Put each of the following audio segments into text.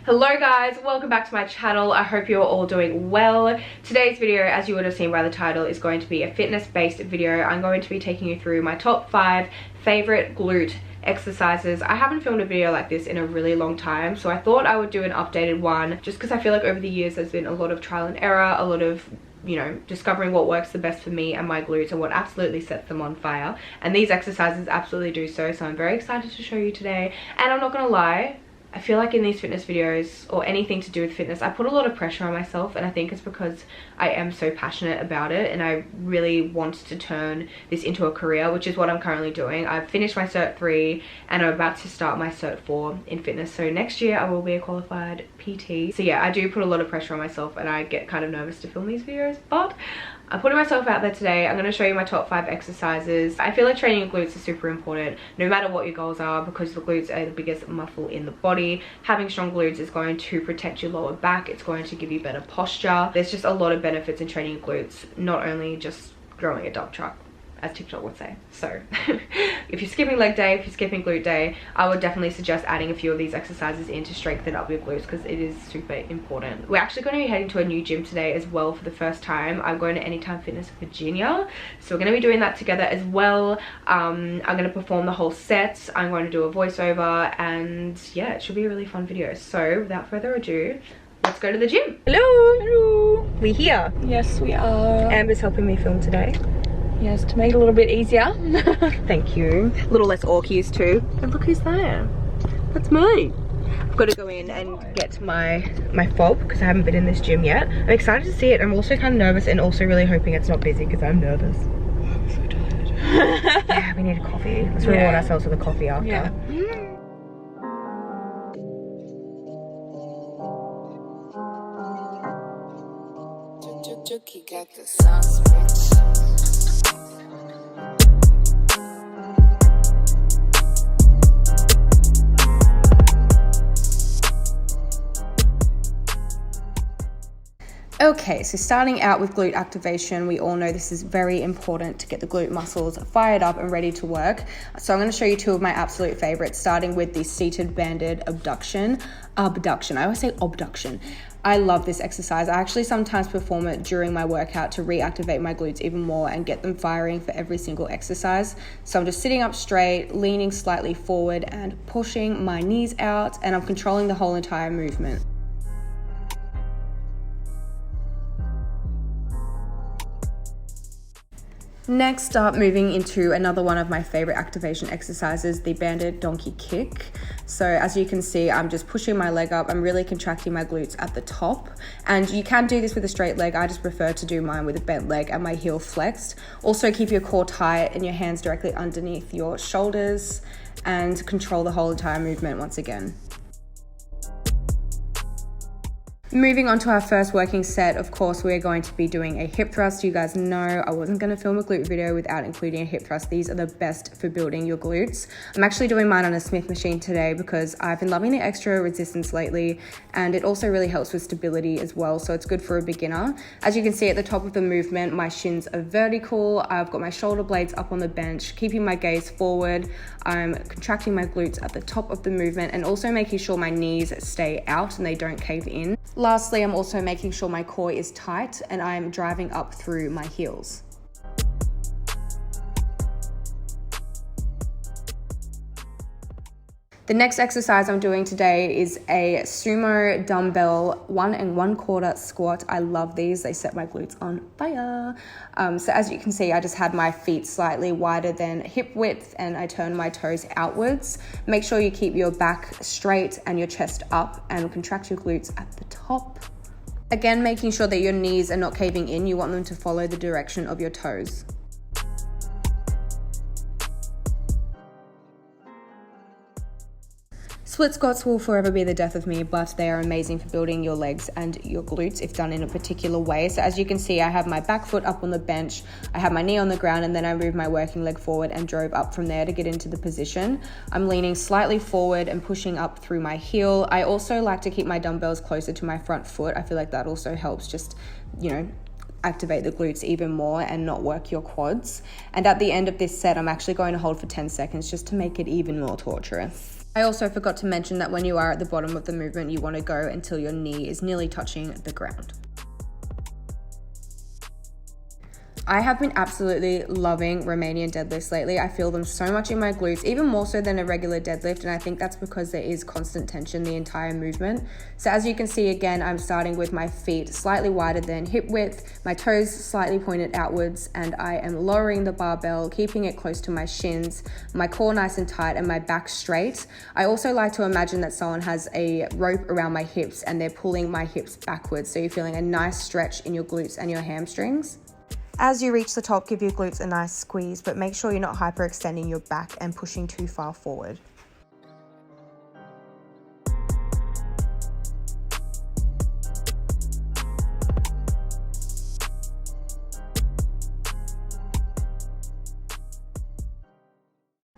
Hello guys, welcome back to my channel. I hope you're all doing well. Today's video, as you would have seen by the title, is going to be a fitness-based video. I'm going to be taking you through my top 5 favorite glute exercises. I haven't filmed a video like this in a really long time, so I thought I would do an updated one just because I feel like over the years there's been a lot of trial and error, a lot of discovering what works the best for me and my glutes and what absolutely sets them on fire, and these exercises absolutely do so. So I'm very excited to show you today, and I'm not gonna lie, I feel like in these fitness videos or anything to do with fitness, I put a lot of pressure on myself, and I think it's because I am so passionate about it and I really want to turn this into a career, which is what I'm currently doing. I've finished my Cert 3 and I'm about to start my Cert 4 in fitness, so next year I will be a qualified PT. So yeah, I do put a lot of pressure on myself and I get kind of nervous to film these videos, but I'm putting myself out there today. I'm going to show you my top 5 exercises. I feel like training your glutes is super important no matter what your goals are, because the glutes are the biggest muscle in the body. Having strong glutes is going to protect your lower back. It's going to give you better posture. There's just a lot of benefits in training your glutes, not only just growing a dump truck, as TikTok would say. So if you're skipping leg day, if you're skipping glute day, I would definitely suggest adding a few of these exercises in to strengthen up your glutes, because it is super important. We're actually going to be heading to a new gym today as well for the first time. I'm going to Anytime Fitness Virginia, so we're going to be doing that together as well. I'm going to perform the whole set. I'm going to do a voiceover, and yeah, it should be a really fun video. So without further ado, let's go to the gym. Hello. Hello. We're here. Yes, we are. Amber's helping me film today. Yes, to make it a little bit easier. Thank you. A little less orkies too. And look who's there. That's me. I've got to go in and get my fob because I haven't been in this gym yet. I'm excited to see it. I'm also kind of nervous and also really hoping it's not busy because I'm nervous. I'm so tired. Yeah, we need a coffee. Let's reward ourselves with a coffee after. Yeah. You got the sauce, bitch. Okay, so starting out with glute activation, we all know this is very important to get the glute muscles fired up and ready to work. So I'm going to show you 2 of my absolute favorites, starting with the seated banded abduction. I always say abduction. I love this exercise. I actually sometimes perform it during my workout to reactivate my glutes even more and get them firing for every single exercise. So I'm just sitting up straight, leaning slightly forward and pushing my knees out, and I'm controlling the whole entire movement. Next up, moving into another one of my favorite activation exercises, the banded donkey kick. So as you can see, I'm just pushing my leg up. I'm really contracting my glutes at the top, and you can do this with a straight leg. I just prefer to do mine with a bent leg and my heel flexed. Also keep your core tight and your hands directly underneath your shoulders and control the whole entire movement once again. Moving on to our first working set, of course, we're going to be doing a hip thrust. You guys know I wasn't going to film a glute video without including a hip thrust. These are the best for building your glutes. I'm actually doing mine on a Smith machine today because I've been loving the extra resistance lately, and it also really helps with stability as well, so it's good for a beginner. As you can see at the top of the movement, my shins are vertical. I've got my shoulder blades up on the bench, keeping my gaze forward. I'm contracting my glutes at the top of the movement and also making sure my knees stay out and they don't cave in. Lastly, I'm also making sure my core is tight and I'm driving up through my heels. The next exercise I'm doing today is a Sumo dumbbell 1 1/4 squat. I love these. They set my glutes on fire. So as you can see, I just had my feet slightly wider than hip width and I turned my toes outwards. Make sure you keep your back straight and your chest up and contract your glutes at the top. Again, making sure that your knees are not caving in. You want them to follow the direction of your toes. Split squats will forever be the death of me, but they are amazing for building your legs and your glutes if done in a particular way. So as you can see, I have my back foot up on the bench, I have my knee on the ground, and then I moved my working leg forward and drove up from there to get into the position. I'm leaning slightly forward and pushing up through my heel. I also like to keep my dumbbells closer to my front foot. I feel like that also helps just, activate the glutes even more and not work your quads. And at the end of this set, I'm actually going to hold for 10 seconds just to make it even more torturous. I also forgot to mention that when you are at the bottom of the movement, you want to go until your knee is nearly touching the ground. I have been absolutely loving Romanian deadlifts lately. I feel them so much in my glutes, even more so than a regular deadlift, and I think that's because there is constant tension the entire movement. So as you can see, again, I'm starting with my feet slightly wider than hip width, my toes slightly pointed outwards, and I am lowering the barbell, keeping it close to my shins, my core nice and tight, and my back straight. I also like to imagine that someone has a rope around my hips and they're pulling my hips backwards, so you're feeling a nice stretch in your glutes and your hamstrings. As you reach the top, give your glutes a nice squeeze, but make sure you're not hyperextending your back and pushing too far forward.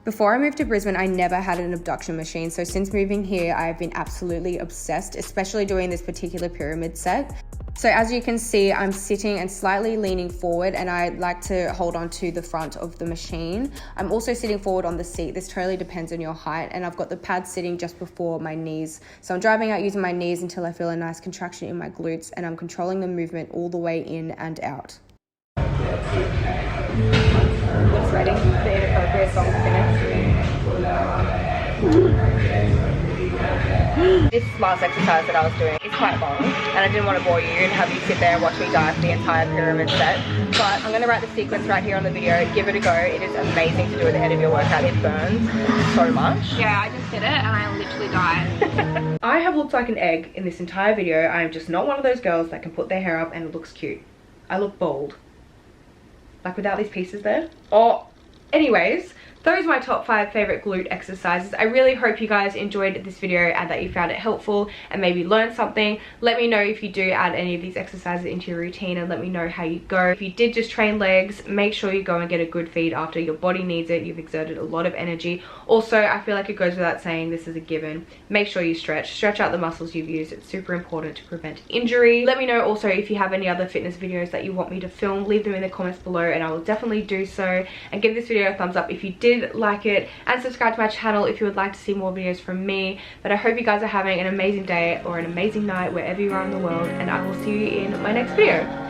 Before I moved to Brisbane, I never had an abduction machine, so since moving here, I've been absolutely obsessed, especially doing this particular pyramid set. So as you can see, I'm sitting and slightly leaning forward, and I like to hold on to the front of the machine. I'm also sitting forward on the seat. This totally depends on your height, and I've got the pad sitting just before my knees. So I'm driving out using my knees until I feel a nice contraction in my glutes, and I'm controlling the movement all the way in and out. Looks ready. The inappropriate song to finish. This last exercise that I was doing is quite long, and I didn't want to bore you and have you sit there and watch me dive the entire pyramid set. But I'm going to write the sequence right here on the video. Give it a go. It is amazing to do at the end of your workout. It burns so much. Yeah, I just did it and I literally died. I have looked like an egg in this entire video. I am just not one of those girls that can put their hair up and it looks cute. I look bold. Like without these pieces there. Oh, anyways. Those are my top 5 favorite glute exercises. I really hope you guys enjoyed this video and that you found it helpful and maybe learned something. Let me know if you do add any of these exercises into your routine, and let me know how you go. If you did just train legs, make sure you go and get a good feed after. Your body needs it. You've exerted a lot of energy. Also, I feel like it goes without saying, this is a given. Make sure you stretch out the muscles you've used. It's super important to prevent injury. Let me know also if you have any other fitness videos that you want me to film. Leave them in the comments below and I will definitely do so. And give this video a thumbs up if you did like it, and subscribe to my channel if you would like to see more videos from me. But I hope you guys are having an amazing day or an amazing night wherever you are in the world, and I will see you in my next video.